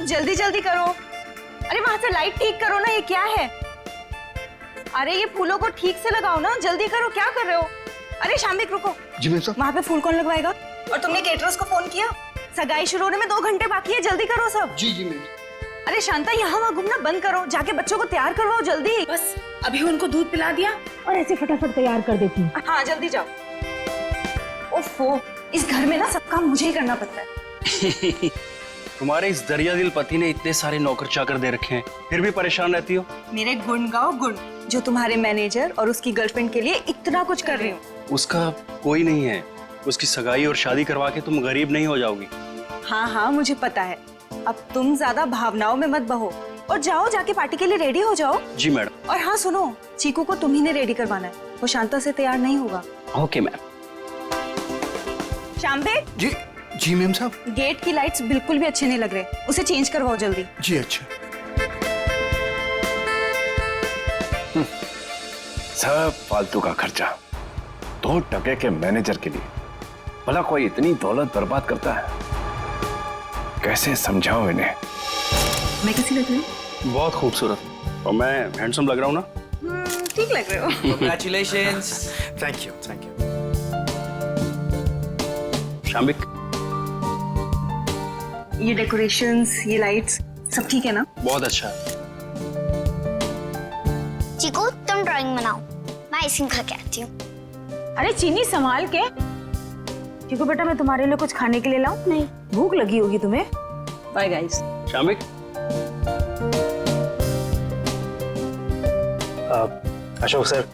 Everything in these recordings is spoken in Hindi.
जल्दी जल्दी करो। अरे वहां से लाइट ठीक करो ना, ये क्या है? अरे ये फूलों को ठीक से लगाओ ना, जल्दी करो, क्या कर रहे हो? अरे शाम्बिक रुको। जी मैम साहब। वहां पे फूल कौन लगवाएगा? और तुमने केटरर्स को फोन किया? सगाई शुरू होने में 2 घंटे बाकी है, जल्दी करो सब। जी जी मैम। अरे शांता, यहाँ वहाँ घूमना बंद करो, जाके बच्चों को तैयार करवाओ जल्दी। बस अभी उनको दूध पिला दिया और ऐसे फटाफट तैयार कर देती हूँ। हाँ जल्दी जाओ। ओफो, इस घर में ना सब काम मुझे ही करना पड़ता है। तुम्हारे इस दरिया दिल पति ने इतने सारे नौकर चाकर दे रखे हैं, फिर भी परेशान रहती हो। मेरे गुण गाओ गुण, जो तुम्हारे मैनेजर और उसकी गर्लफ्रेंड के लिए इतना कुछ कर रही हूँ। उसका कोई नहीं है, उसकी सगाई और शादी करवा के तुम गरीब नहीं हो जाओगी। हाँ हाँ मुझे पता है, अब तुम ज्यादा भावनाओं में मत बहो और जाओ, जाके पार्टी के लिए रेडी हो जाओ। जी मैडम। और हाँ सुनो, चीकू को तुम ही ने रेडी करवाना है, वो शांता से तैयार नहीं होगा। Okay ma'am. शाम्बिक। जी जी मैम साहब। गेट की लाइट्स बिल्कुल भी अच्छे नहीं लग रहे, उसे चेंज करवाओ जल्दी। जी अच्छा। सब फालतू का खर्चा 2 टके के मैनेजर के लिए। भला कोई इतनी दौलत बर्बाद करता है? कैसे समझाऊं इन्हें? मैं कैसी लग रही हूँ? बहुत खूबसूरत। और मैं हैंडसम लग रहा हूँ ना? ठीक लग रहे हो। Congratulations. Thank you thank you. Shambik, ये डेकोरेशंस, ये लाइट्स, सब ठीक है ना? बहुत अच्छा। चिकू तुम ड्राइंग बनाओ, मैं आइसक्रीम खा के आती हूँ। अरे चीनी संभाल के। चिकू बेटा, मैं तुम्हारे लिए कुछ खाने के लिए लाऊं? नहीं, भूख लगी होगी तुम्हें। Bye guys. Shambik, Ashok sir,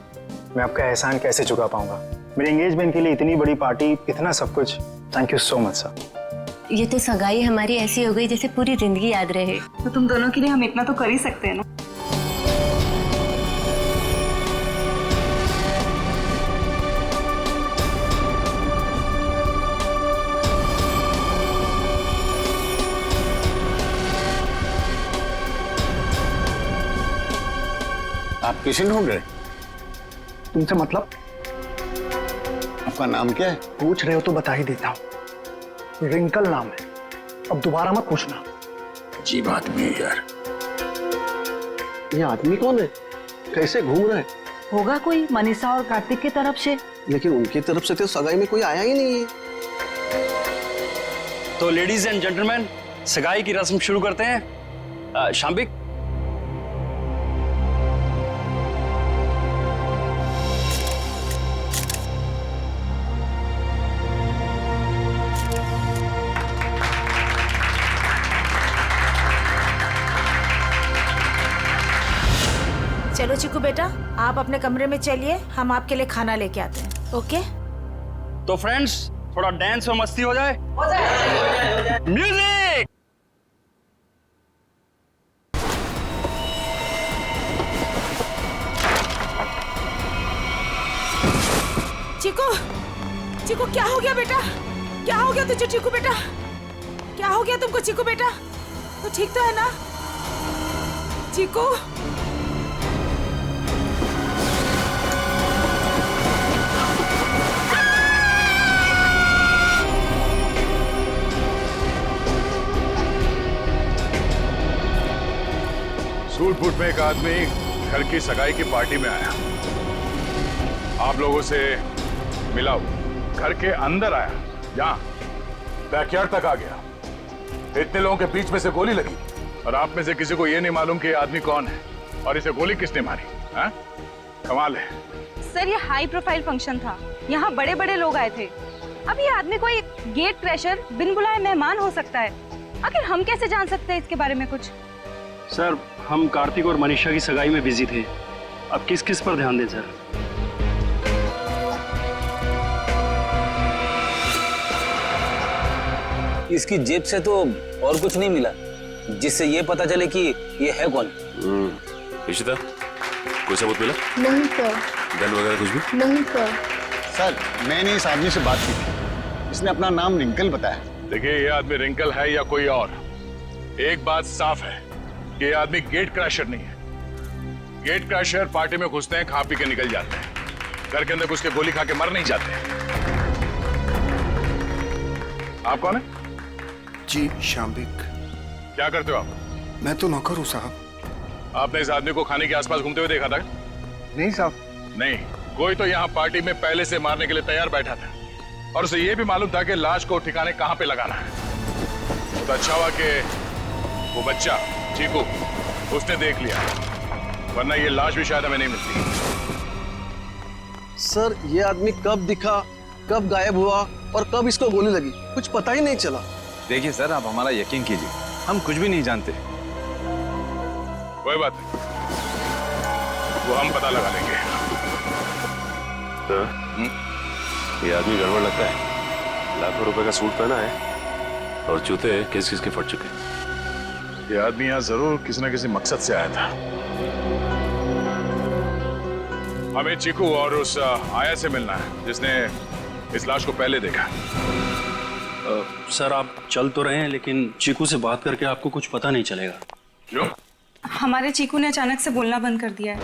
मैं आपका एहसान कैसे चुका पाऊंगा? मेरे एंगेजमेंट के लिए इतनी बड़ी पार्टी, इतना सब कुछ। Thank you so much sir. ये तो सगाई हमारी ऐसी हो गई जैसे पूरी जिंदगी याद रहे। तो तुम दोनों के लिए हम इतना तो कर ही सकते हैं ना। आप पेशेंट हो गए? तुमसे मतलब? आपका नाम क्या है? पूछ रहे हो तो बता ही देता हूँ। रिंकल नाम है, अब दोबारा मत पूछना। अजीब आदमी है यार। ये आदमी कौन है? कैसे घूम रहा है? होगा कोई मनीषा और कार्तिक की तरफ से। लेकिन उनकी तरफ से तो सगाई में कोई आया ही नहीं है। तो लेडीज एंड जेंटलमैन, सगाई की रस्म शुरू करते हैं। शाम्बिक, चलो चिकू बेटा, आप अपने कमरे में चलिए, हम आपके लिए खाना लेके आते हैं। ओके? तो फ्रेंड्स, थोड़ा डांस और मस्ती हो जाए। म्यूजिक। चिकू, चिकू क्या हो गया बेटा? क्या हो गया तुझे चिकू बेटा? क्या हो गया तुमको चिकू बेटा? तो ठीक तो है ना चिकू? सूटबूट में एक आदमी घर की सगाई की पार्टी में आया, आप लोगों से मिला, घर के अंदर आया, यहाँ बैकयार्ड तक आ गया, इतने लोगों के बीच में से गोली लगी और आप में से किसी को यह नहीं मालूम कि ये आदमी कौन है और इसे गोली किसने मारी। हाँ? कमाल है। सर ये हाई प्रोफाइल फंक्शन था, यहाँ बड़े बड़े लोग आए थे। अब ये आदमी कोई गेट क्रैशर, बिन बुलाए मेहमान हो सकता है। आखिर हम कैसे जान सकते हैं इसके बारे में कुछ? सर, हम कार्तिक और मनीषा की सगाई में बिजी थे, अब किस किस पर ध्यान दें सर? इसकी जेब से तो और कुछ नहीं मिला जिससे ये पता चले कि ये है कौन। इशिता, कोई सबूत मिला? नहीं सर। गन वगैरह कुछ भी? नहीं सर। सर, मैंने इस आदमी से बात की थी, इसने अपना नाम रिंकल बताया। देखिए, ये आदमी रिंकल है या कोई और, एक बात साफ है कि ये आदमी गेट क्रैशर नहीं है। गेट क्रैशर पार्टी में घुसते हैं, खा पी के निकल जाते हैं, घर के अंदर घुस के गोली खा के मर नहीं जाते। आप कौन है? जी शाम्बिक। क्या करते हो आप? मैं तो नौकर हूँ साहब। आपने इस आदमी को खाने के आसपास घूमते हुए देखा था? नहीं साहब। नहीं, कोई तो यहाँ पार्टी में पहले से मारने के लिए तैयार बैठा था और उसे ये भी मालूम था कि लाश को ठिकाने कहाँ पे लगाना है। तो अच्छा हुआ कि वो बच्चा चीकू उसने देख लिया, वरना ये लाश भी शायद हमें नहीं मिलती। सर ये आदमी कब दिखा, कब गायब हुआ और कब इसको गोली लगी, कुछ पता ही नहीं चला। देखिए सर, आप हमारा यकीन कीजिए, हम कुछ भी नहीं जानते। कोई बात नहीं, वो हम पता लगा लेंगे। ये आदमी गड़बड़ लगता है। लाखों रुपए का सूट पहना है और जूते किस किस के फट चुके। ये आदमी यहाँ जरूर किसी न किसी मकसद से आया था। हमें चीकू और उस आया से मिलना है जिसने इस लाश को पहले देखा। सर आप चल तो रहे हैं, लेकिन चीकू से बात करके आपको कुछ पता नहीं चलेगा। क्यों? हमारे चीकू ने अचानक से बोलना बंद कर दिया है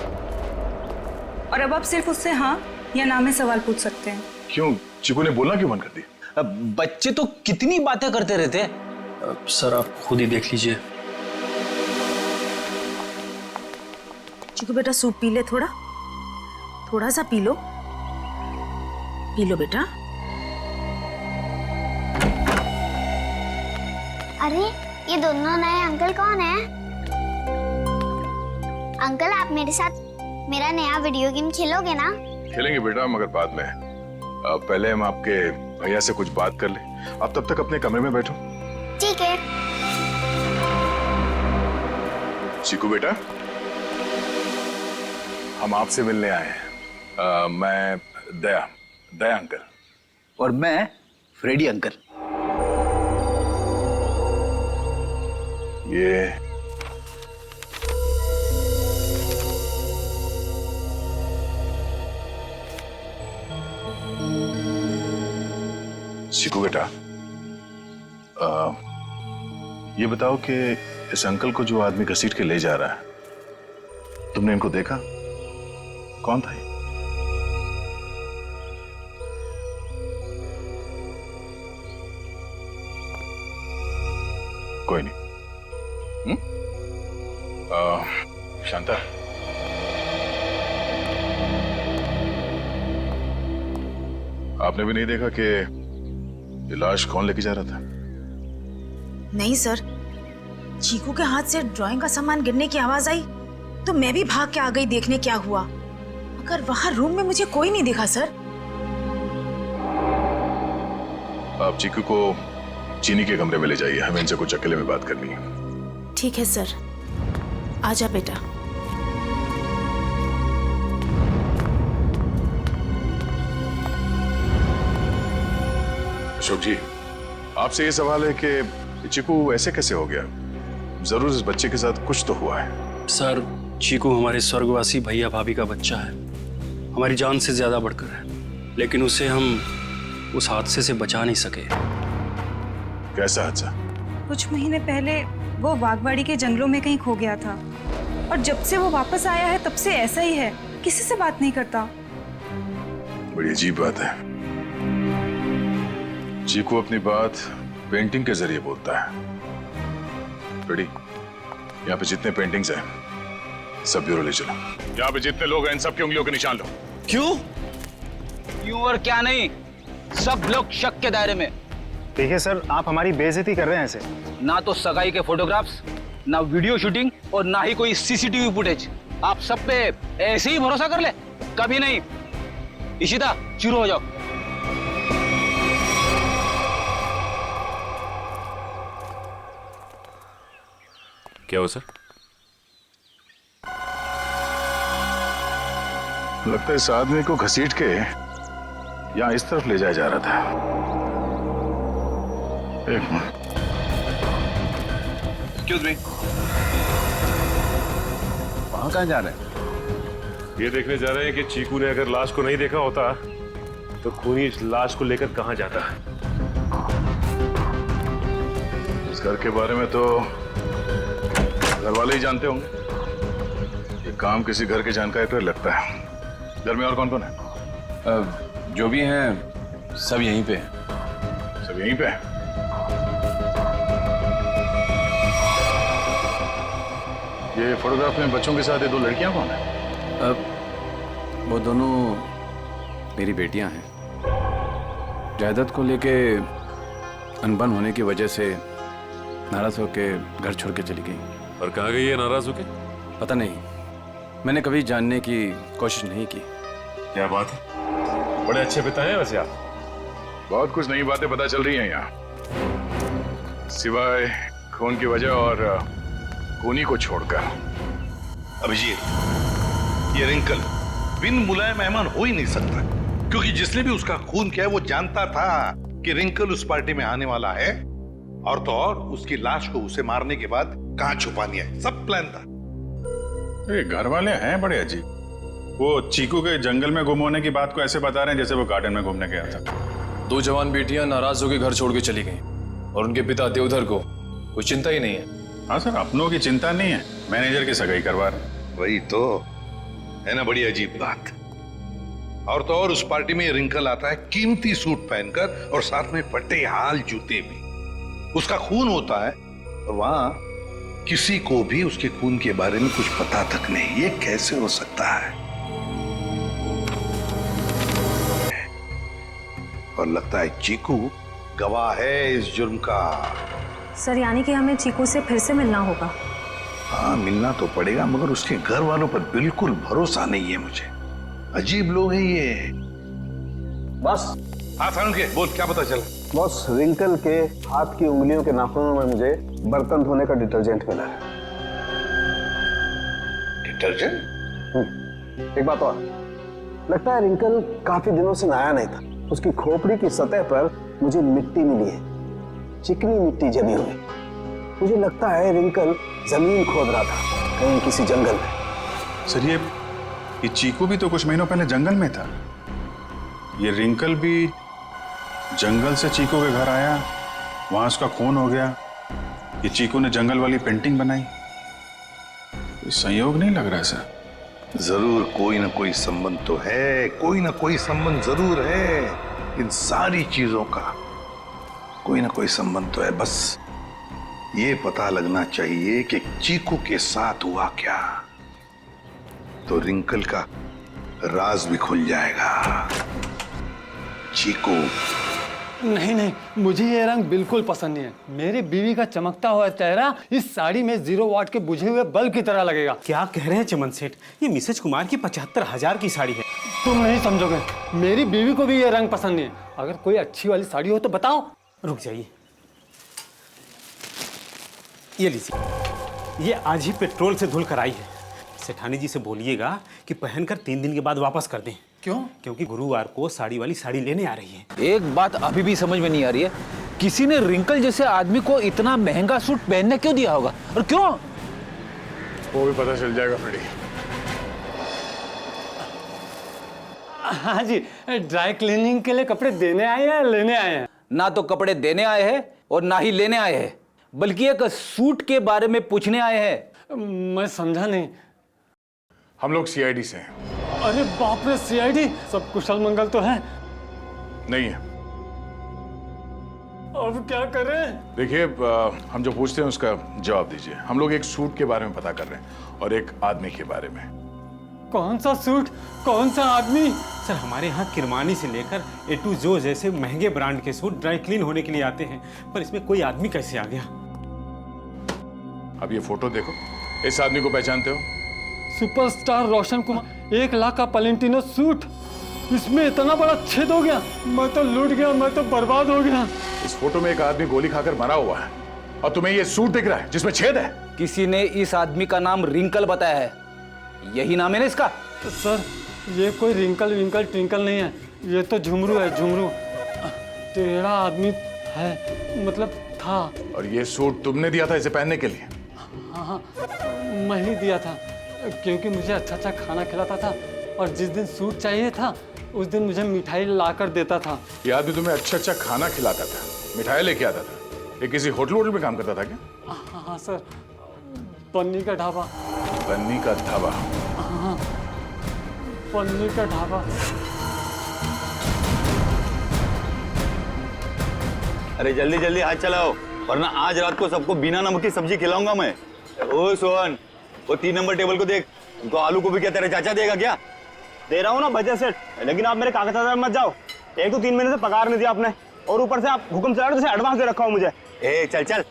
और अब आप सिर्फ उससे हाँ या ना में सवाल पूछ सकते हैं। क्यों? चीकू ने बोलना क्यों बंद कर दिया? बच्चे तो कितनी बातें करते रहते हैं। सर आप खुद ही देख लीजिए। चिकू बेटा सूप पी ले, थोड़ा सा पी लो बेटा। अरे ये दोनों नए अंकल कौन है? अंकल आप मेरे साथ मेरा नया वीडियो गेम खेलोगे ना? खेलेंगे बेटा, मगर बाद में। पहले हम आपके भैया से कुछ बात कर ले। आप तब तक अपने कमरे में बैठो। ठीक है। चीकू बेटा, हम आपसे मिलने आए हैं। मैं दया अंकल। और मैं फ्रेडी अंकल। ये चीकू बेटा, ये बताओ कि इस अंकल को जो आदमी घसीट के ले जा रहा है, तुमने इनको देखा? कौन था ये? कोई नहीं। शांता, आपने भी नहीं देखा कि ये लाश कौन लेके जा रहा था? नहीं सर, चीकू के हाथ से ड्राइंग का सामान गिरने की आवाज आई तो मैं भी भाग के आ गई देखने क्या हुआ, मगर वहां रूम में मुझे कोई नहीं दिखा सर। आप चीकू को चीनी के कमरे में ले जाइए, हमें इनसे कुछ अकेले में बात करनी है। ठीक है सर, आजा बेटा। अशोक जी, आपसे ये सवाल है कि चीकू ऐसे कैसे हो गया? जरूर इस बच्चे के साथ कुछ तो हुआ है। सर चीकू हमारे स्वर्गवासी भैया भाभी का बच्चा है, हमारी जान से ज्यादा बढ़कर है, लेकिन उसे हम उस हादसे से बचा नहीं सके। कैसा हादसा? कुछ महीने पहले वो बागवाड़ी के जंगलों में कहीं खो गया था और जब से वो वापस आया है तब से ऐसा ही है, किसी से बात नहीं करता। बड़ी अजीब बात है। चीकू अपनी बात पेंटिंग के जरिए बोलता है। रेडी, यहाँ पे जितने पेंटिंग्स हैं सब ब्यूरो ले चलो। यहाँ पे जितने लोग हैं इन सबकी उंगलियों के निशान लो। क्यों? क्यों और क्या नहीं, सब लोग शक के दायरे में। देखिए सर, आप हमारी बेइज्जती कर रहे हैं ऐसे। ना तो सगाई के फोटोग्राफ्स, ना वीडियो शूटिंग और ना ही कोई सीसीटीवी फुटेज। आप सब पे ऐसे ही भरोसा कर ले? कभी नहीं। इशिता, शुरू हो जाओ। क्या हो सर? लगता है इस आदमी को घसीट के यहाँ इस तरफ ले जाया जा रहा था। एक मिनट। एक्सक्यूज मी, वहां कहाँ जा रहे हैं? ये देखने जा रहे हैं कि चीकू ने अगर लाश को नहीं देखा होता तो खूनी इस लाश को लेकर कहाँ जाता। इस घर के बारे में तो घर वाले ही जानते होंगे। ये काम किसी घर के जानकारी पर लगता है। घर में और कौन कौन है? जो भी हैं सब यहीं पे हैं। सब यहीं पे हैं? ये फोटोग्राफ में बच्चों के साथ ये दो लड़कियां कौन है? वो दोनों मेरी बेटियां हैं। जायदाद को लेके अनबन होने की वजह से नाराज होके घर छोड़ के चली गई। और कहाँ गई है नाराज होके? पता नहीं, मैंने कभी जानने की कोशिश नहीं की। क्या बात है, बड़े अच्छे पिता हैं वैसे आप। बहुत कुछ नई बातें पता चल रही हैं यहाँ, सिवाय खून की वजह और खूनी को छोड़कर। अभिजीत, ये रिंकल बिन बुलाए मेहमान हो ही नहीं सकता, क्योंकि जिसने भी उसका खून किया है वो जानता था कि रिंकल उस पार्टी में आने वाला है, और तो और उसकी लाश को उसे मारने के बाद कहां छुपानी है, सब प्लान था। ये घर वाले हैं बड़े अजीब। वो चीकू के जंगल में गुम होने की बात को ऐसे बता रहे हैं जैसे वो गार्डन में घूमने गया था। दो जवान बेटियां नाराज होकर घर छोड़ के चली गईं और उनके पिता देवधर को कोई चिंता ही नहीं है। हाँ सर, अपनों की चिंता नहीं है, मैनेजर की सगाई करवा रहे। वही तो है ना, बड़ी अजीब बात। और तो और उस पार्टी में रिंकल आता है कीमती सूट पहनकर और साथ में फटे हाल जूते भी। उसका खून होता है और वहां किसी को भी उसके खून के बारे में कुछ पता तक नहीं। ये कैसे हो सकता है? और लगता है चीकू गवाह है इस जुर्म का। सर, यानी कि हमें चीकू से फिर से मिलना होगा। हाँ, मिलना तो पड़ेगा, मगर उसके घर वालों पर बिल्कुल भरोसा नहीं है मुझे। अजीब लोग हैं ये। बस। हाँ सारुण के बोल, क्या पता चला? बॉस, रिंकल के हाथ की उंगलियों के नाखूनों में मुझे बर्तन धोने का डिटर्जेंट मिला है। डिटर्जेंट? एक बात और, लगता है रिंकल काफी दिनों से नहाया नहीं था। उसकी खोपड़ी की सतह पर मुझे मिट्टी मिली है, चिकनी मिट्टी जमी हुई। मुझे लगता है रिंकल जमीन खोद रहा था कहीं किसी जंगल में। सर, ये चीकू भी तो कुछ महीनों पहले जंगल में था। ये रिंकल भी जंगल से चीकू के घर आया, वहां उसका खून हो गया। ये चीकू ने जंगल वाली पेंटिंग बनाई। कोई संयोग नहीं लग रहा है सर। जरूर कोई ना कोई संबंध तो है, कोई ना कोई संबंध जरूर है। इन सारी चीजों का कोई ना कोई संबंध तो है। बस ये पता लगना चाहिए कि चीकू के साथ हुआ क्या, तो रिंकल का राज भी खुल जाएगा। चीकू। नहीं नहीं, मुझे ये रंग बिल्कुल पसंद नहीं है। मेरी बीवी का चमकता हुआ चेहरा इस साड़ी में 0 वाट के बुझे हुए बल्ब की तरह लगेगा। क्या कह रहे हैं चमन सेठ, ये मिसेज कुमार की 75,000 की साड़ी है। तुम नहीं समझोगे, मेरी बीवी को भी ये रंग पसंद नहीं है। अगर कोई अच्छी वाली साड़ी हो तो बताओ। रुक जाइए, ये लीजिए, ये आज ही पेट्रोल से धुल कर आई है। सेठानी जी से बोलिएगा कि पहनकर 3 दिन के बाद वापस कर दें। क्यों? क्योंकि गुरुवार को साड़ी वाली साड़ी लेने आ रही है। एक बात अभी भी समझ में नहीं आ रही है, किसी ने रिंकल जैसे आदमी को इतना महंगा सूट पहनने क्यों दिया होगा और क्यों? वो भी पता चल जाएगा फ्रेडी। हाँ जी, ड्राई क्लीनिंग के लिए कपड़े देने आए हैं या लेने आए हैं? ना तो कपड़े देने आए हैं और ना ही लेने आए हैं, बल्कि एक सूट के बारे में पूछने आए हैं। मैं समझा नहीं। हम लोग सीआईडी से हैं। अरे बाप रे, सीआईडी? सब कुशल मंगल तो है? नहीं है। अब क्या करें? देखिए, हम जो पूछते हैं उसका जवाब दीजिए। हम लोग एक सूट के बारे में पता कर रहे हैं और एक आदमी के बारे में। कौन सा सूट, कौन सा आदमी? सर, हमारे यहाँ किरमानी से लेकर ए टू जो जैसे महंगे ब्रांड के सूट ड्राई क्लीन होने के लिए आते हैं, पर इसमें कोई आदमी कैसे आ गया? अब ये फोटो देखो, इस आदमी को पहचानते हो? सुपरस्टार रोशन कुमार, 1 लाख का पलेंटिनो सूट, इसमें इतना बड़ा छेद हो गया। मैं तो लूट गया, मैं तो बर्बाद हो गया। इस फोटो में एक आदमी गोली खाकर मरा हुआ है और तुम्हें ये सूट दिख रहा है जिसमें छेद है। किसी ने इस आदमी का नाम रिंकल बताया है, यही नाम है ना इसका? सर, ये कोई रिंकल विंकल ट्विंकल नहीं है, ये तो झुमरू है, झुमरू। टेढ़ा आदमी है, मतलब था। और ये सूट तुमने दिया था इसे पहनने के लिए? हाँ, मैं ही दिया था, क्योंकि मुझे अच्छा अच्छा खाना खिलाता था और जिस दिन सूट चाहिए था उस दिन मुझे मिठाई लाकर देता था। ये आदमी तुम्हें अच्छा अच्छा खाना खिलाता था, मिठाई लेके आता था। ये किसी होटल में काम करता था क्या? हाँ सर, पन्नी का ढाबा। पन्नी का ढाबा? हाँ, पन्नी का ढाबा। अरे जल्दी जल्दी हाथ चलाओ, वरना आज रात को सबको बिना नमक की सब्जी खिलाऊंगा मैं। ओ सोहन, वो 3 नंबर टेबल को देख, उनको आलू को भी क्या तेरा चाचा देगा क्या? दे रहा हूँ ना बजट सेठ, लेकिन आप मेरे कागजात मत जाओ। एक तो 3 महीने से पगार नहीं दिया आपने, और ऊपर से आप हुक्म चला रहे हो, एडवांस दे रखा हो मुझे। ए चल चल।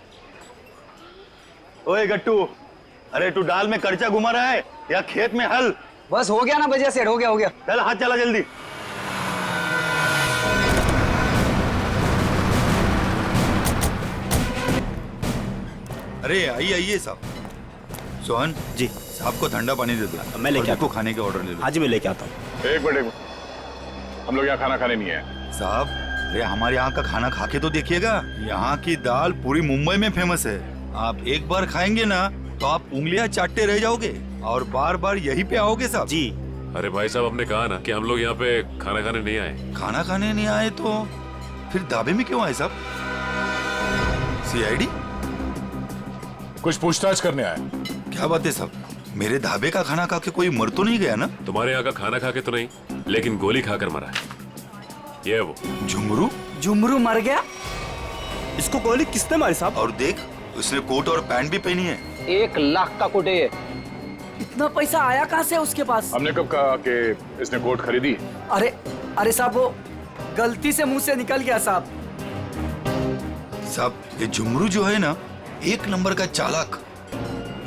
ओए गट्टू, अरे तू डाल में कर्चा घुमा रहा है या खेत में हल? बस हो गया ना बजिया सेठ, हो गया। चल हाथ चला जल्दी। अरे आइए साहब। सोहन जी, साहब को ठंडा पानी दे दो। मैं लेके आता हूं। खाने के ऑर्डर ले लो। आज मैं लेके आता हूँ। एक मिनट, हम लोग यहाँ खाना खाने नहीं है साहब। अरे हमारे यहाँ का खाना खा के तो देखिएगा, यहाँ की दाल पूरी मुंबई में फेमस है। आप एक बार खाएंगे ना तो आप उंगलियां चाटते रह जाओगे और बार बार यहीं पे आओगे साहब। जी। अरे भाई साहब, हमने कहा ना कि हम लोग यहाँ पे खाना खाने नहीं आए। खाना खाने नहीं आए तो फिर ढाबे में क्यों आए साहब? सीआईडी? कुछ पूछताछ करने आए। क्या बात है साहब, मेरे ढाबे का खाना खा के कोई मर तो नहीं गया ना? तुम्हारे यहाँ का खाना खा के तो नहीं, लेकिन गोली खाकर मरा है। ये वो झुमरू। झुमरू मर गया? इसको गोली किसने मारी साहब? और देख, उसने कोट और पैंट भी पहनी है। 1 लाख का कोट है ये। इतना पैसा आया कहाँ से उसके पास? हमने कब कहा कि इसने कोट खरीदी? अरे साहब, वो गलती से मुंह से निकल गया साहब। साहब ये झुमरू जो है ना, 1 नंबर का चालाक,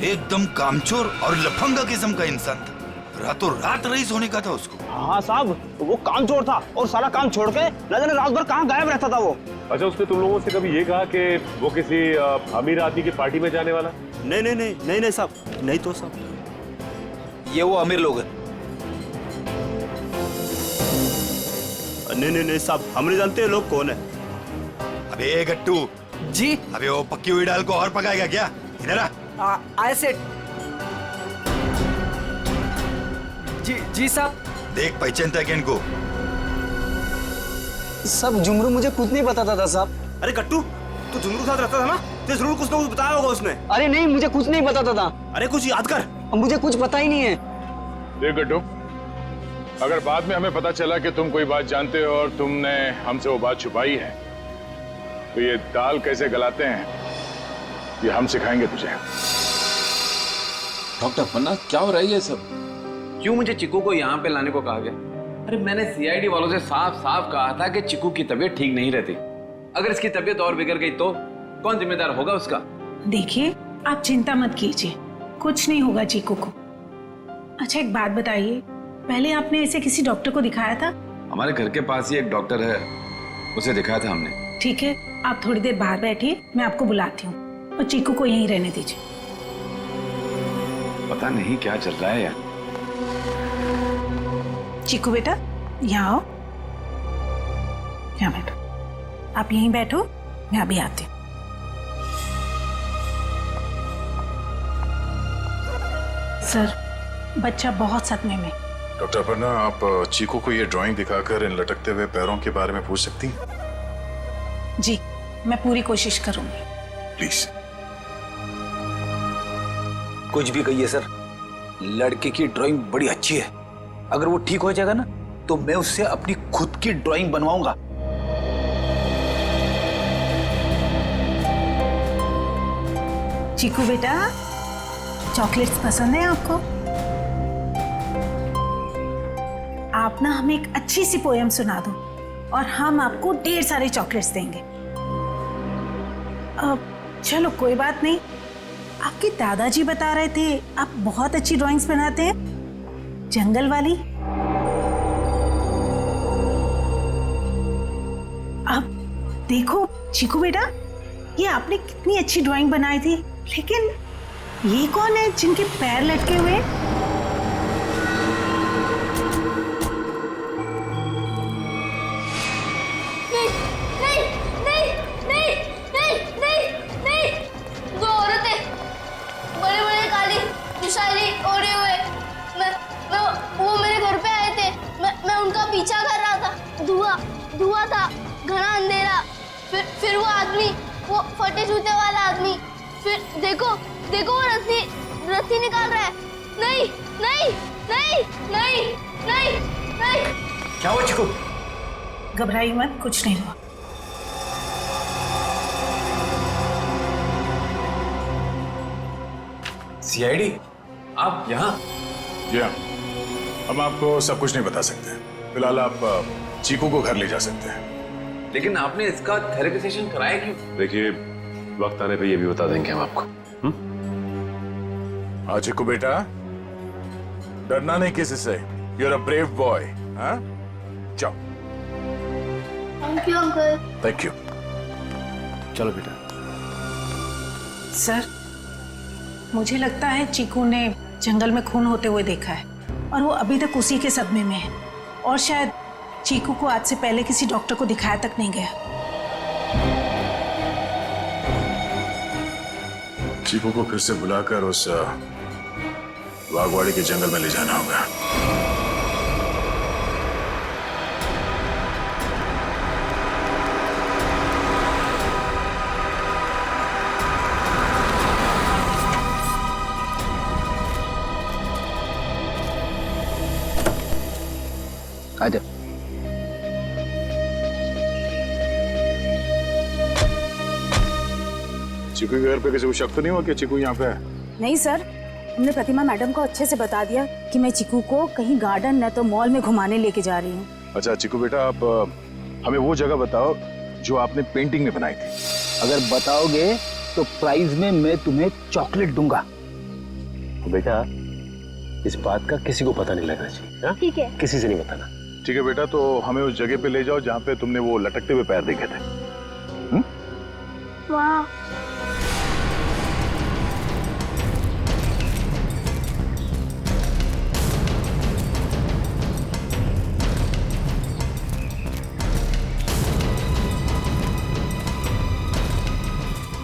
एकदम कामचोर और लफंगा किस्म का इंसान था। रातों रात रईस होने का था उसको। हाँ साहब, वो कामचोर था और सारा काम छोड़ के न जाने रात भर कहाँ गायब रहता था वो। अच्छा, उसने तुम लोगों से कभी ये कहा कि वो किसी अमीर आदमी की पार्टी में जाने वाला? नहीं साहब, नहीं तो साहब। ये वो अमीर लोग हैं। नहीं साहब, हम नहीं जानते लोग कौन है। अबे गट्टू जी। अबे वो पक्की हुई दाल को और पकाएगा क्या? इधर आ। आए सेठ। जी साहब। देख पहचानता है क्या इनको? सब झुमरू मुझे खुद नहीं बताता था साहब। अरे गट्टू, तू झुमरू के साथ रहता था ना, तो जरूर कुछ ना कुछ बताया होगा उसने। अरे नहीं, मुझे कुछ नहीं बताता था। अरे कुछ याद कर। मुझे कुछ पता ही नहीं है। देख गट्टू, अगर बाद में हमें पता चला कि तुम कोई बात जानते हो और तुमने हमसे वो बात छुपाई है, तो ये दाल कैसे गलाते हैं ये हम सिखाएंगे तुझे। डॉक्टर पन्ना, क्या हो रहा है ये सब? क्यों मुझे चिकू को यहाँ पे लाने को कहा गया? अरे मैंने सीआईडी वालों से साफ साफ कहा था कि चिकू की तबीयत ठीक नहीं रहती। अगर इसकी तबीयत और बिगड़ गई तो कौन जिम्मेदार होगा उसका? देखिए, आप चिंता मत कीजिए, कुछ नहीं होगा चीकू को। अच्छा एक बात बताइए, पहले आपने ऐसे किसी डॉक्टर को दिखाया था? हमारे घर के पास ही एक डॉक्टर है, उसे दिखाया था हमने। ठीक है, आप थोड़ी देर बाहर बैठिए, मैं आपको बुलाती हूँ, और चीकू को यहीं रहने दीजिए। पता नहीं क्या चल रहा है यार। चीकू बेटा, यहाँ आओ, यहाँ बैठो। आप यहीं बैठो, मैं अभी आती हूँ। सर, बच्चा बहुत सदमे में। डॉक्टर पन्ना, आप चीकू को ये ड्राइंग दिखाकर इन लटकते हुए पैरों के बारे में पूछ सकती हैं? जी, मैं पूरी कोशिश करूंगी। प्लीज। कुछ भी कहिए सर, लड़के की ड्राइंग बड़ी अच्छी है। अगर वो ठीक हो जाएगा ना तो मैं उससे अपनी खुद की ड्राइंग बनवाऊंगा। चीकू बेटा, चॉकलेट्स पसंद है आपको? आप ना हमें एक अच्छी सी पोएम सुना दो और हम आपको ढेर सारे चॉकलेट्स देंगे। चलो कोई बात नहीं, आपके दादाजी बता रहे थे आप बहुत अच्छी ड्राइंग्स बनाते हैं, जंगल वाली। अब देखो चीकू बेटा, ये आपने कितनी अच्छी ड्राइंग बनाई थी, लेकिन ये कौन है जिनके पैर लटके हुए? दो औरतें बड़े बड़े काली शायरी ओढ़े हुए, वो मेरे घर पे आए थे। मैं उनका पीछा कर रहा था। धुआं था, घना अंधेरा। फिर वो आदमी, वो फटे जूते वाला आदमी, फिर देखो वो रस्सी निकाल रहा है। नहीं। क्या हुआ चिकू? घबराइए मत, कुछ नहीं हुआ। सीआईडी? आप यहाँ? जी हाँ, हम आपको सब कुछ नहीं बता सकते। फिलहाल आप चीकू को घर ले जा सकते हैं। लेकिन आपने इसका थेरेपी सेशन कराया क्यों? देखिए, वक्त आने पे ये भी बता देंगे हम आपको। हाँ चीकू बेटा, डरना नहीं किसी से। You are a brave boy. हाँ, जाओ। Thank you uncle. Thank you. चलो बेटा। सर, मुझे लगता है चीकू ने जंगल में खून होते हुए देखा है और वो अभी तक उसी के सदमे में है और शायद चीकू को आज से पहले किसी डॉक्टर को दिखाया तक नहीं गया। चीकू को फिर से बुलाकर उस बागवाड़ी के जंगल में ले जाना होगा। आजा। चीकू के घर पे किसी को शक तो नहीं हुआ कि चीकू यहाँ पे है? नहीं सर, हमने प्रतिमा मैडम को अच्छे से बता दिया कि मैं चीकू को कहीं गार्डन न तो मॉल में घुमाने लेके जा रही हूँ। अच्छा चीकू बेटा, आप हमें वो जगह बताओ जो आपने पेंटिंग में बनाई थी। अगर बताओगे तो प्राइज में मैं तुम्हें चॉकलेट दूंगा। बेटा, इस बात का किसी को पता नहीं लगना चाहिए। ठीक है। किसी से नहीं बताना। ठीक है बेटा, तो हमें उस जगह पे ले जाओ जहाँ पे तुमने वो लटकते हुए पैर देखे थे। वाह।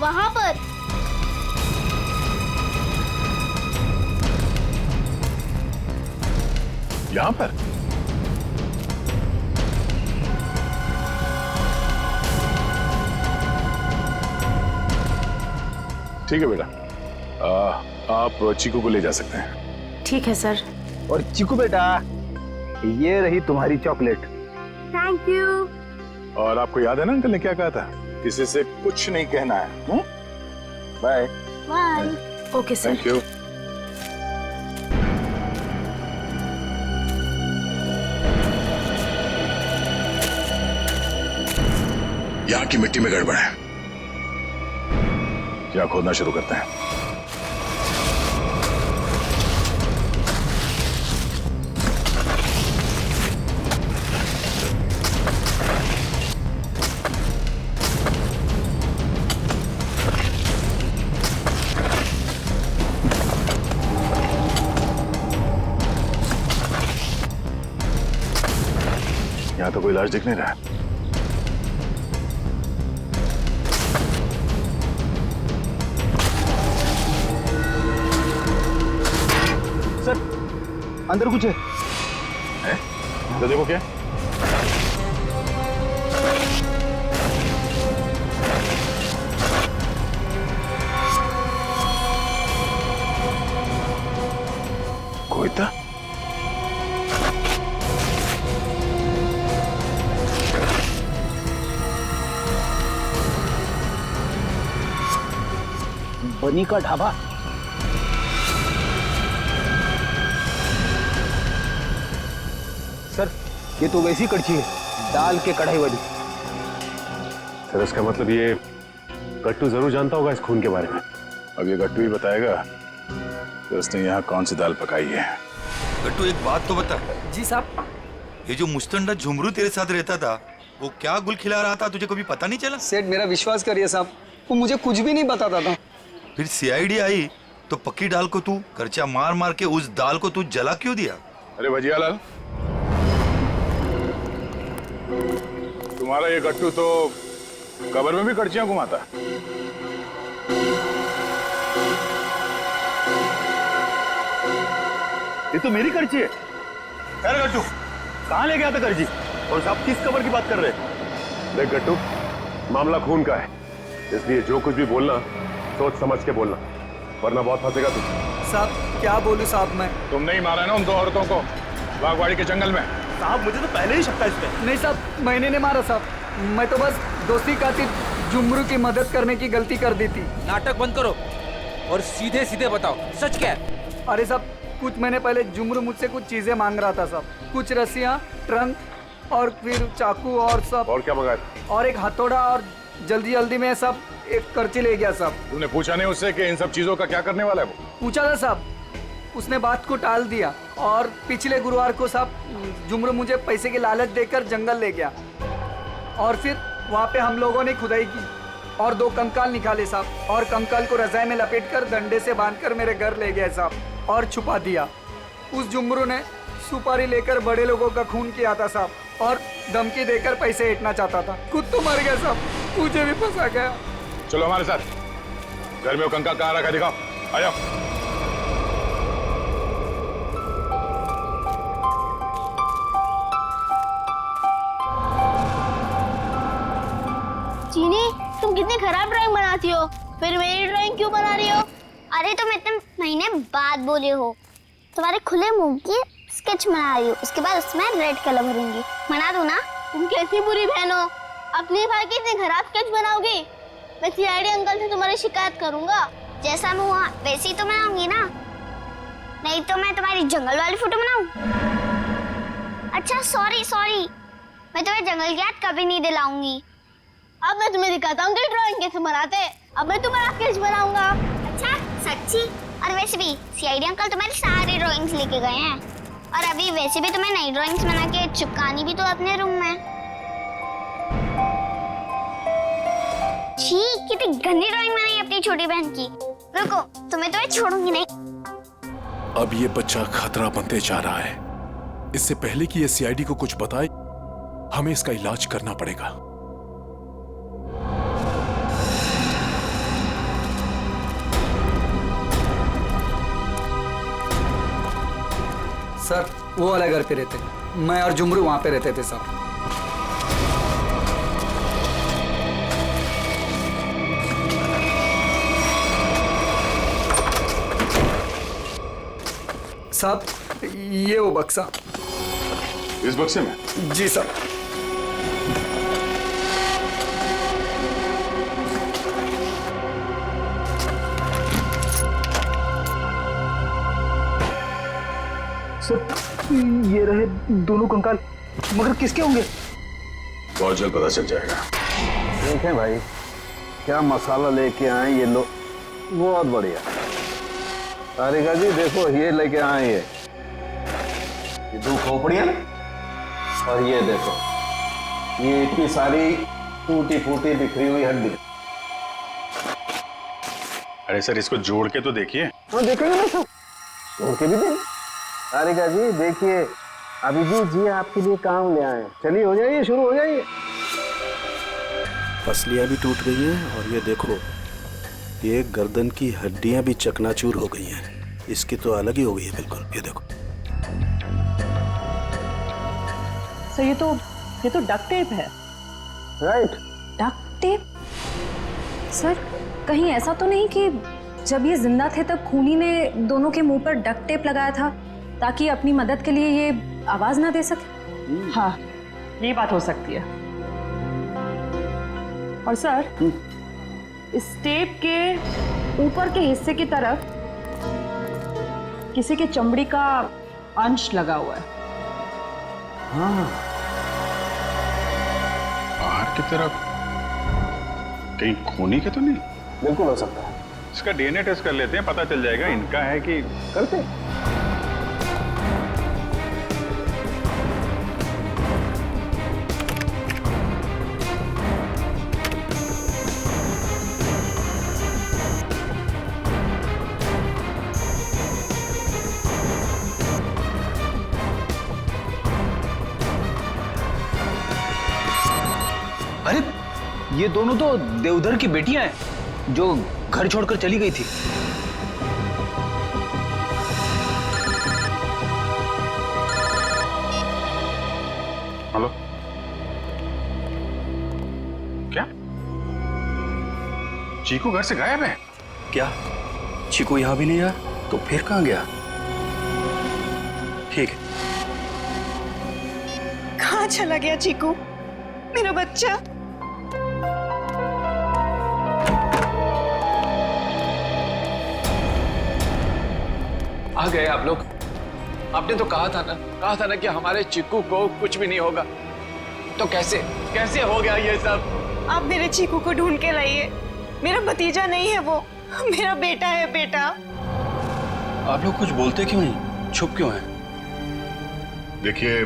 वहां पर यहाँ पर? ठीक है बेटा, आप चीकू को ले जा सकते हैं। ठीक है सर। और चीकू बेटा, ये रही तुम्हारी चॉकलेट। Thank you. और आपको याद है ना अंकल ने क्या कहा था? किसी से कुछ नहीं कहना है। Bye. Bye. Okay sir. Thank you. यहाँ की मिट्टी में गड़बड़ है। क्या खोदना शुरू करते हैं। यहाँ तो कोई लाश दिख नहीं रहा है। अंदर कुछ है? तो देखो क्या। कोई था? बनी का ढाबा। सर, ये तो वैसी कड़छी है, दाल के कढ़ाई वाली। सर, इसका मतलब ये गट्टू जरूर जानता होगा इस खून के बारे में। अब ये गट्टू ही बताएगा कि उसने यहाँ कौन सी दाल पकाई है। गट्टू, एक बात तो बता। जी साहब। ये जो मुस्तंडा झुमरू तेरे साथ रहता था, वो क्या गुल खिला रहा था, तुझे कभी पता नहीं चला? सेठ, मेरा विश्वास करिए साहब, वो मुझे कुछ भी नहीं बताता था। फिर सीआईडी आई तो पक्की दाल को तू करचा मार मार के उस दाल को तू जला क्यों दिया? अरे भजियालाल, तुम्हारा ये गट्टू तो कब्र में भी कड़चियां घुमाता। ये तो मेरी कड़ची है। अरे गट्टू, कहाँ ले गया था कड़ची? और साहब किस कब्र की बात कर रहे हैं? देख गट्टू, मामला खून का है, इसलिए जो कुछ भी बोलना सोच समझ के बोलना, वरना बहुत फंसेगा तू। साहब क्या बोलूं साहब मैं? तुमने ही मारा ना उन दो औरतों को बागवाड़ी के जंगल में। साहब मुझे तो पहले ही शक था इस पे। नहीं साहब, मैंने नहीं मारा साहब, मैं तो बस दोस्ती खातिर झुमरू की मदद करने की गलती कर दी थी। नाटक बंद करो और सीधे सीधे बताओ, सच क्या है? अरे साहब कुछ महीने पहले जुमरू मुझसे कुछ चीजें मांग रहा था साहब, कुछ रस्सियाँ, ट्रंक और फिर चाकू और सब। और क्या मंगाया? और एक हथौड़ा और जल्दी जल्दी में सब एक कर्ची ले गया साहब। तूने पूछा नहीं उससे कि इन सब चीजों का क्या करने वाला है वो? पूछा था साहब, उसने बात को टाल दिया और पिछले गुरुवार को साहब जुमरू मुझे पैसे की लालच देकर जंगल ले गया और फिर वहाँ पे हम लोगों ने खुदाई की और 2 कंकाल निकाले साहब और कंकाल को रजाई में लपेटकर डंडे से बांधकर मेरे घर ले गए साहब और छुपा दिया। उस जुमरू ने सुपारी लेकर बड़े लोगों का खून किया था साहब और धमकी देकर पैसे ऐंठना चाहता था। खुद तो मर गया साहब, मुझे भी फंसा गया। चलो हमारे साथ। घर में वो कंकाल कहाँ रखा दिखाओ, आ जाओ। चीनी, तुम कितनी खराब ड्राइंग बनाती हो, फिर मेरी ड्राइंग क्यों बना रही हो? अरे तुम इतने महीने बाद बोले हो, तुम्हारे खुले मुंह की स्केच बना रही हो, उसके बाद उसमें रेड कलर भरूंगी। मना दो ना। तुम कैसी बुरी बहन हो, अपने भाई की इतनी खराब स्केच बनाओगी? मैं सीआईडी अंकल से तुम्हारी शिकायत करूंगा। जैसा मैं हुआ वैसी तो बनाऊंगी ना, नहीं तो मैं तुम्हारी जंगल वाली फोटो बनाऊं? अच्छा सॉरी, मैं तुम्हें जंगल की याद कभी नहीं दिलाऊंगी। अब मैं तुम्हें दिखाता हूँ कि ड्राइंग कैसे बनाते हैं। अब मैं तुम्हारा स्केच बनाऊंगा। अच्छा सच्ची? और वैसे भी सीआईडी अंकल तुम्हारी सारी ड्राइंग्स लेके गए हैं और अभी वैसे भी तुम्हें नई ड्राइंग्स बना के चिपकानी भी तो अपने रूम में। छी, कितनी गंदी ड्राइंग बनाई अपनी छोटी बहन की। रुको, तुम्हें तो मैं छोड़ूंगी नहीं। अब ये बच्चा खतरा बनते जा रहा है। इससे पहले कि ये सीआईडी को कुछ बताए, हमें इसका इलाज करना पड़ेगा। सर वो वाला घर पे रहते, मैं और जुमरू वहाँ पे रहते थे साहब। साहब ये वो बक्सा। इस बक्से में? जी साहब। सर ये रहे दोनों कंकाल, मगर किसके होंगे? बहुत जल्द पता चल जाएगा। देखें भाई क्या मसाला लेके आए ये लोग, बहुत बढ़िया। तारिका जी देखो ये लेके आए ये 2 खोपड़ियाँ और ये देखो ये इतनी सारी टूटी फूटी बिखरी हुई हड्डी। अरे सर इसको जोड़ के तो देखिए। हाँ देखेंगे ना सर, जोड़ के भी देंगे। तारिका जी देखिए, अभिजीत जी आपके लिए काम ले आए। चलिए हो जाइए, शुरू हो जाइए। पसलियाँ भी टूट गई हैं और ये देखो ये गर्दन की हड्डियाँ भी चकनाचूर हो गई हैं। इसकी तो अलग ही हो गई है बिल्कुल। ये देखो सर, ये तो डक्ट टेप है। Right, duct tape? सर कहीं ऐसा तो नहीं कि जब ये जिंदा थे तब खूनी ने दोनों के मुंह पर डक्ट टेप लगाया था ताकि अपनी मदद के लिए ये आवाज ना दे सके? हाँ ये बात हो सकती है। और सर इस टेप के ऊपर के हिस्से की तरफ किसी के चमड़ी का अंश लगा हुआ है। हाँ बाहर की तरफ कहीं खूनी के तो नहीं? बिल्कुल हो सकता है। इसका डीएनए टेस्ट कर लेते हैं, पता चल जाएगा इनका है कि। करते। अरे ये दोनों तो देवधर की बेटियां हैं जो घर छोड़कर चली गई थी। हेलो, क्या चीकू घर से गायब है? क्या चीकू यहाँ भी नहीं आया? तो फिर कहाँ गया? ठीक है। कहाँ चला गया चीकू, मेरा बच्चा? कहाँ गए आप लोग? आपने तो कहा था ना कि हमारे चिक्कू को कुछ भी नहीं होगा। तो कैसे हो गया ये सब? आप मेरे चीकू को ढूंढ के लाइए। मेरा भतीजा नहीं है वो, मेरा बेटा है। बेटा, आप लोग कुछ बोलते क्यों नहीं, चुप क्यों हैं? देखिए,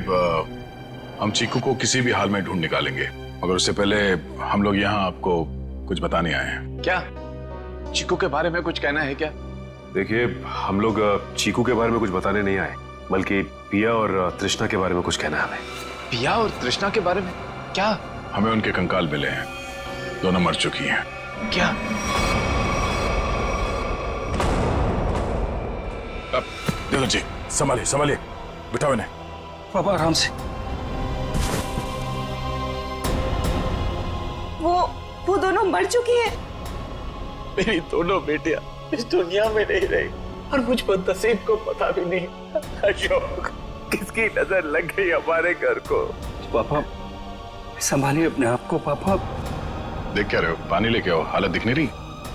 हम चीकू को किसी भी हाल में ढूंढ निकालेंगे, मगर उससे पहले हम लोग यहाँ आपको कुछ बताने आए हैं। क्या चिक्कू के बारे में कुछ कहना है क्या? देखिए, हम लोग चीकू के बारे में कुछ बताने नहीं आए, बल्कि पिया और तृष्णा के बारे में कुछ कहना है हमें। पिया और तृष्णा के बारे में क्या? हमें उनके कंकाल मिले हैं, दोनों मर चुकी हैं। क्या? अब देखो जी, संभालिए, बिठाओ इन्हें। पापा आराम से। वो दोनों मर चुकी है। मेरी दोनों बेटियां इस दुनिया में नहीं रही और मुझ बदनसीब को पता भी नहीं। अशोक, किसकी नजर लग गई हमारे घर को? पापा संभालिए अपने आप को। पापा देख क्या रहे हो? पानी लेके आओ, हालत दिख नहीं रही।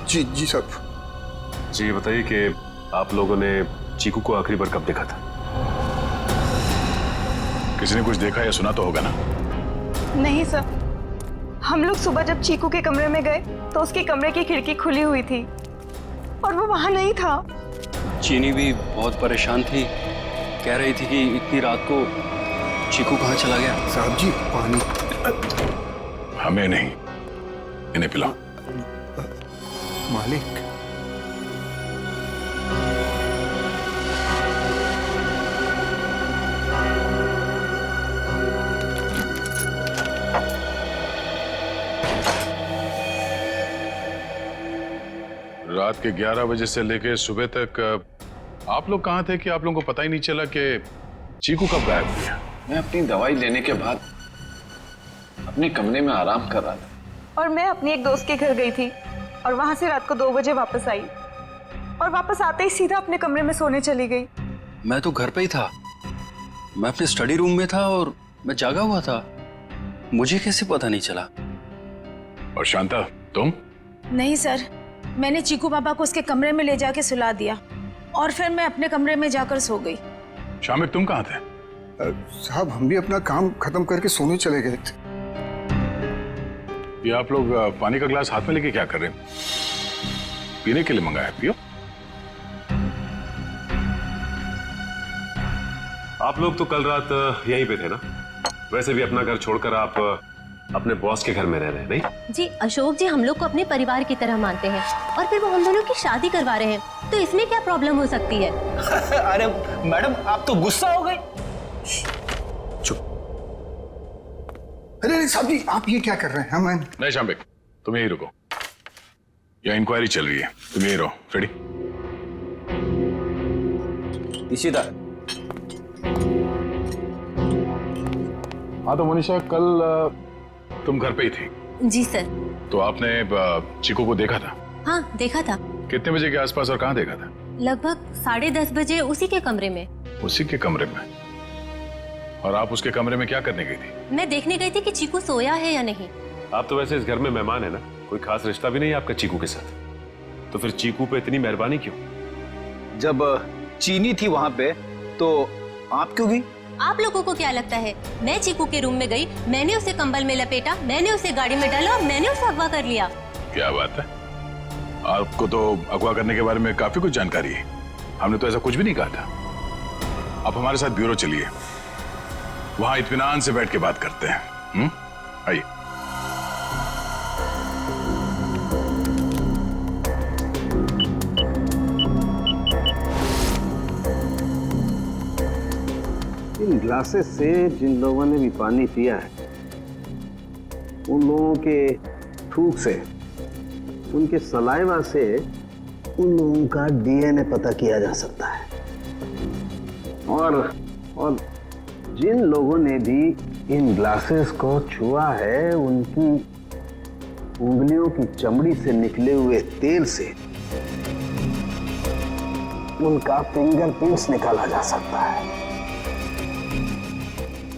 जी साहब। जी बताइए कि आप लोगों ने चीकू को आखिरी बार कब देखा था? किसी ने कुछ देखा या सुना तो होगा ना? नहीं सर, हम लोग सुबह जब चीकू के कमरे में गए तो उसके कमरे की खिड़की खुली हुई थी और वो वहां नहीं था। चीनी भी बहुत परेशान थी, कह रही थी कि इतनी रात को चीकू कहाँ चला गया। साहब जी, पानी। हमें नहीं, इन्हें पिलाओ। मालिक, रात के 11 बजे से लेके सुबह तक आप लोग कहाँ थे कि आप लोगों को पता ही नहीं चला कि चीकू कब गायब हुआ? मैं अपनी दवाई लेने के बाद अपने कमरे में आराम कर रहा था और मैं अपनी एक दोस्त के घर गई थी और वहां से रात को 2 बजे वापस आई और वापस आते ही सीधा अपने कमरे में सोने चली गई। मैं तो घर पे ही था, मैं अपने स्टडी रूम में था और मैं जागा हुआ था, मुझे कैसे पता नहीं चला? और शांता, तुम? नहीं सर, मैंने चीकू पापा को उसके कमरे में ले जाके सुला दिया और फिर मैं अपने कमरे में जाकर सो गई। शामिक, तुम कहाँ थे? साहब, हम भी अपना काम खत्म करके सोने चले गए थे। ये आप लोग पानी का गिलास हाथ में लेके क्या कर रहे हैं? पीने के लिए मंगाया, पियो। आप लोग तो कल रात यहीं पे थे ना? वैसे भी अपना घर छोड़कर आप अपने बॉस के घर में रह रहे हैं, नहीं? जी अशोक जी हम लोग को अपने परिवार की तरह मानते हैं और फिर वो हम दोनों की शादी करवा रहे हैं, तो इसमें क्या प्रॉब्लम हो सकती है? अरे मैडम, आप तो गुस्सा हो गए। अरे साहब जी, आप ये क्या कर रहे हैं? नहीं शामिक, तुम यहीं रुको, यहाँ इंक्वायरी चल रही है, तुम यहीं रहो। फ्रेडी, इशिता। हाँ तो मनीषा, कल तुम घर पे ही थी? जी सर। तो आपने चीकू को देखा था? हाँ देखा था। कितने बजे के आसपास और कहाँ देखा था? लगभग 10:30 बजे उसी के कमरे में। उसी के कमरे में? और आप उसके कमरे में क्या करने गई थी? मैं देखने गई थी कि चीकू सोया है या नहीं। आप तो वैसे इस घर में मेहमान है ना, कोई खास रिश्ता भी नहीं है आपका चीकू के साथ, तो फिर चीकू पे इतनी मेहरबानी क्यों? जब चीनी थी वहां पे तो आप क्यों गई? आप लोगों को क्या लगता है मैं चीकू के रूम में गई, मैंने उसे कंबल में लपेटा, मैंने उसे गाड़ी में डाला और मैंने उसे अगवा कर लिया? क्या बात है, आपको तो अगवा करने के बारे में काफी कुछ जानकारी है। हमने तो ऐसा कुछ भी नहीं कहा था। आप हमारे साथ ब्यूरो चलिए, वहां इत्मीनान से बैठ के बात करते हैं। आइए। इन ग्लासेस से जिन लोगों ने भी पानी पिया है, उन लोगों के थूक से, उनके सलाइवा से उन लोगों का डीएनए पता किया जा सकता है। और जिन लोगों ने भी इन ग्लासेस को छुआ है, उनकी उंगलियों की चमड़ी से निकले हुए तेल से उनका फिंगरप्रिंट्स निकाला जा सकता है।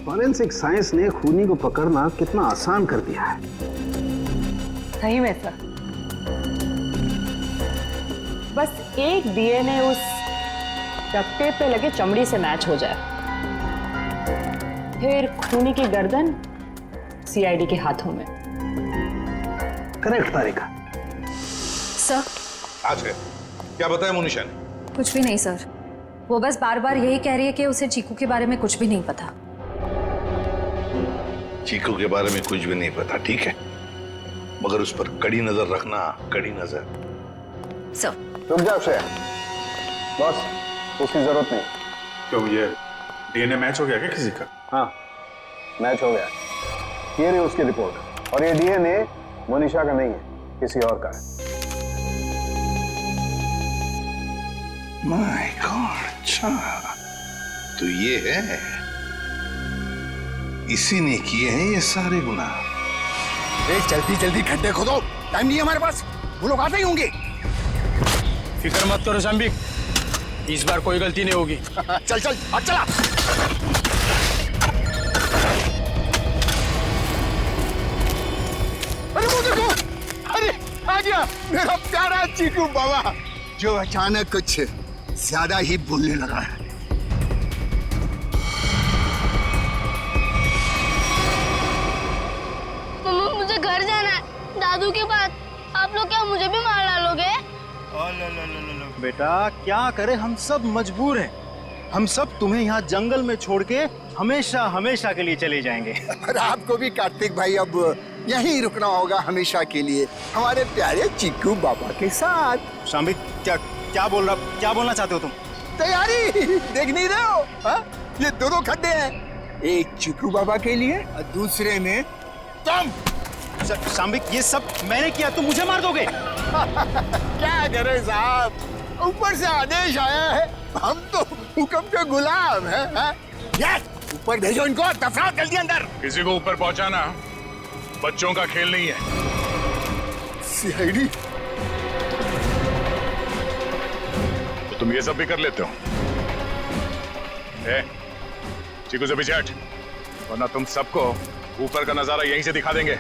फॉरेंसिक साइंस ने खूनी को पकड़ना कितना आसान कर दिया है। सही में सर, बस एक डीएनए उस डक्ट टेप पे लगे चमड़ी से मैच हो जाए, फिर खूनी की गर्दन सीआईडी के हाथों में। करेक्ट तारिका। सर आज है क्या बताया मोनिशा ने? कुछ भी नहीं सर, वो बस बार बार यही कह रही है कि उसे चीकू के बारे में कुछ भी नहीं पता। चीकू के बारे में कुछ भी नहीं पता, ठीक है, मगर उस पर कड़ी नजर रखना, कड़ी नजर। सर रुक जाओ श्रेया, बॉस उसकी जरूरत नहीं। क्यों, ये डीएनए मैच हो गया क्या किसी का? हाँ मैच हो गया, ये रही उसकी रिपोर्ट, और ये डीएनए मोनिशा का नहीं है, किसी और का है। माय गॉड, अच्छा तो ये है, इसी ने किए हैं ये सारे गुनाह। जल्दी जल्दी खड्डे खोदो, टाइम नहीं है हमारे पास, वो लोग आते ही होंगे। फिक्र मत करो शंबिक, इस बार कोई गलती नहीं होगी। चल चल अब चला। अरे वो देखो, अरे आ गया मेरा प्यारा चीकू बाबा, जो अचानक कुछ ज्यादा ही बोलने लगा है। मम्मा मुझे घर जाना है, दादू के पास। आप लोग क्या मुझे भी मार डालोगे? बेटा क्या करे, हम सब मजबूर हैं। हम सब तुम्हें यहाँ जंगल में छोड़ के हमेशा हमेशा के लिए चले जाएंगे। और आपको भी कार्तिक भाई अब यहीं रुकना होगा हमेशा के लिए, हमारे प्यारे चीकू बाबा के साथ। शाम्बिक क्या बोलना चाहते हो तुम? तैयारी देख नहीं रहे हो? हा? ये दोनों खड्डे हैं, एक चीकू बाबा के लिए और दूसरे में तुम। शाम्बिक ये सब मैंने किया, तुम मुझे मार दोगे? क्या करे साहब, ऊपर से आदेश आया है, हम तो हुक्म के गुलाम हैं। यस, ऊपर भेजो इनको, दफनाओ जल्दी अंदर। किसी को ऊपर पहुंचाना बच्चों का खेल नहीं है। सीआईडी, तो तुम ये सब भी कर लेते हो? चीकू से पीछे हट, वरना तुम सबको ऊपर का नजारा यहीं से दिखा देंगे।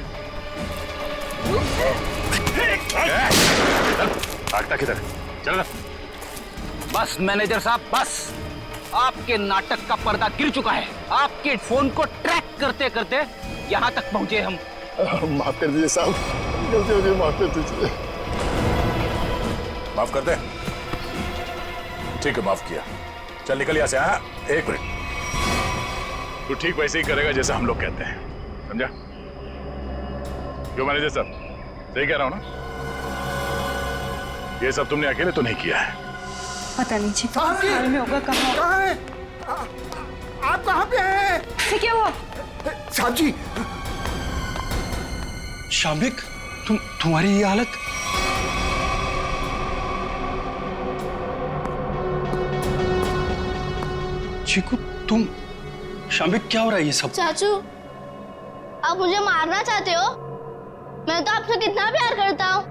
भागता किधर? चल ना। बस मैनेजर साहब, बस आपके नाटक का पर्दा गिर चुका है। आपके फोन को ट्रैक करते करते यहाँ तक पहुंचे हम। माफ कर दीजिए साहब, गलती हो गई, माफ कर दीजिए। माफ कर दे, ठीक है माफ किया। चल निकल यहाँ से। हाँ एक मिनट, तू ठीक वैसे ही करेगा जैसा हम लोग कहते हैं, समझा? क्यों मैनेजर साहब, सही कह रहा हूँ ना? ये सब तुमने अकेले तो नहीं किया है। पता नहीं जी में होगा। कहाँ है आप? कहाँ पे हैं? क्या हुआ साहब जी? शाम्बिक, तुम्हारी ये हालत? चीकू तुम, शाम्बिक क्या हो रहा है ये सब? चाचू आप मुझे मारना चाहते हो? मैं तो आपसे कितना प्यार करता हूँ।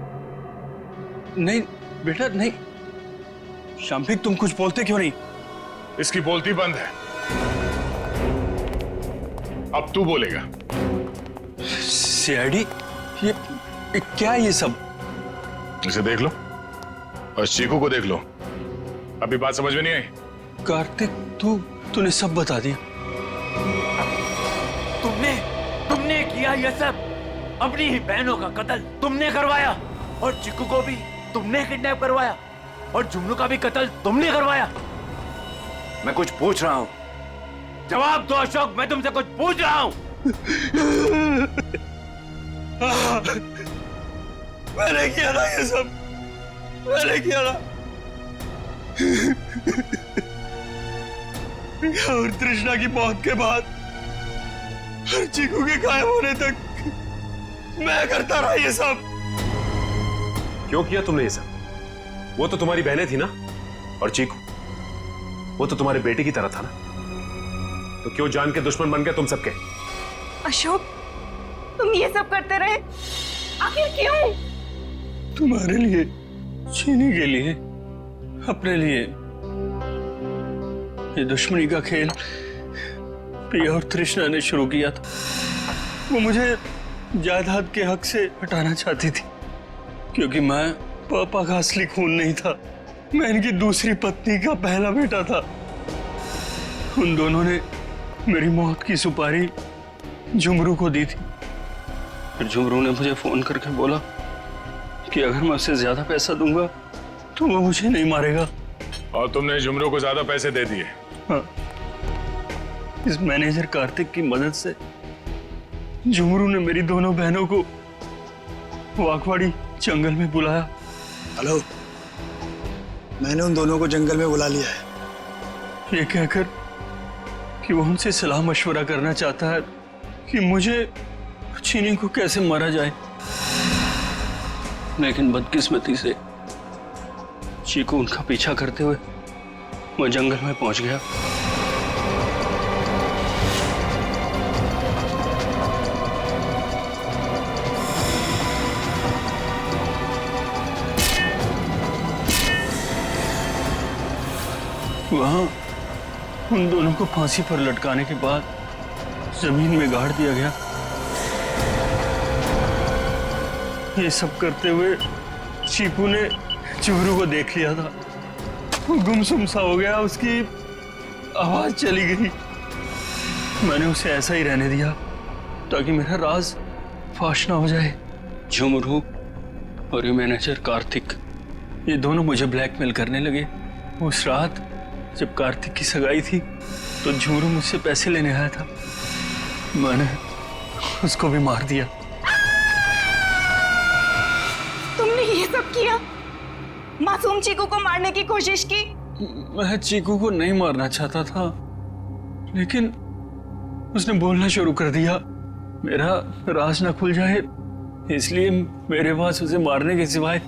नहीं बेटा नहीं। शाम्बिक तुम कुछ बोलते क्यों नहीं? इसकी बोलती बंद है, अब तू बोलेगा। सीआईडी, ये क्या है ये सब? इसे देख लो और चीकू को देख लो। अभी बात समझ में नहीं आई? कार्तिक तूने सब बता दिया। तुमने किया ये सब, अपनी ही बहनों का कत्ल तुमने करवाया, और चिक्कू को भी तुमने किडनैप करवाया, और जुमनू का भी कत्ल तुमने करवाया। मैं कुछ पूछ रहा हूं, जवाब दो अशोक, मैं तुमसे कुछ पूछ रहा हूं। मैंने किया ना ये सब, मैंने किया ना। और तृष्णा की मौत के बाद और चीकू के गायब होने तक मैं करता रहा ये सब। क्यों किया तुमने ये सब? वो तो तुम्हारी बहनें थी ना, और चीकू वो तो तुम्हारे बेटे की तरह था ना, तो क्यों जान के दुश्मन बन गए तुम सबके? अशोक तुम ये सब करते रहे, आखिर क्यों? तुम्हारे लिए, चीनी के लिए, अपने लिए। ये दुश्मनी का खेल पिया और तृष्णा ने शुरू किया था। वो मुझे जायदाद के हक से हटाना चाहती थी, क्योंकि मैं पापा का असली खून नहीं था। मैं इनकी दूसरी पत्नी का पहला बेटा था। उन दोनों ने मेरी मौत की सुपारी झुमरू को दी थी। फिर झुमरू ने मुझे फोन करके बोला कि अगर मैं उसे ज्यादा पैसा दूंगा तो वो मुझे नहीं मारेगा। और तुमने झुमरू को ज्यादा पैसे दे दिए? हाँ। इस मैनेजर कार्तिक की मदद से झुमरू ने मेरी दोनों बहनों को वाकवाड़ी जंगल में बुलाया। हेलो, मैंने उन दोनों को जंगल में बुला लिया है। ये कहकर कि वो उनसे सलाह मशवरा करना चाहता है कि मुझे चीनी को कैसे मारा जाए। लेकिन बदकिस्मती से चीकू उनका पीछा करते हुए वो जंगल में पहुंच गया। वहां उन दोनों को फांसी पर लटकाने के बाद जमीन में गाड़ दिया गया। ये सब करते हुए चीकू ने झुमरू को देख लिया था। वो गुमसुम सा हो गया, उसकी आवाज चली गई। मैंने उसे ऐसा ही रहने दिया ताकि मेरा राज फाश ना हो जाए। झुमरू और ये मैनेजर कार्तिक, ये दोनों मुझे ब्लैकमेल करने लगे। उस रात जब कार्तिक की सगाई थी तो झुमरू मुझसे पैसे लेने आया था। मैंने उसको भी मार दिया। तुमने ये सब किया? मासूम चीकू को मारने की कोशिश की? मैं चीकू को नहीं मारना चाहता था, लेकिन उसने बोलना शुरू कर दिया। मेरा राज न खुल जाए, इसलिए मेरे पास उसे मारने के सिवाय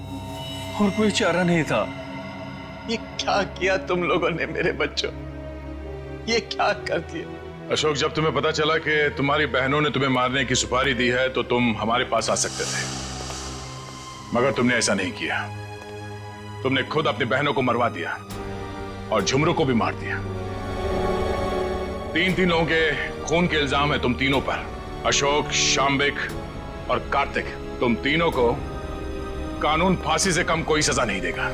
और कोई चारा नहीं था। ये क्या किया तुम लोगों ने मेरे बच्चों? ये क्या कर दिया? अशोक, जब तुम्हें पता चला कि तुम्हारी बहनों ने तुम्हें मारने की सुपारी दी है तो तुम हमारे पास आ सकते थे, मगर तुमने ऐसा नहीं किया। तुमने खुद अपनी बहनों को मरवा दिया और झुमरू को भी मार दिया। तीन लोगों के खून के इल्जाम है तुम तीनों पर। अशोक, शाम्बिक और कार्तिक, तुम तीनों को कानून फांसी से कम कोई सजा नहीं देगा।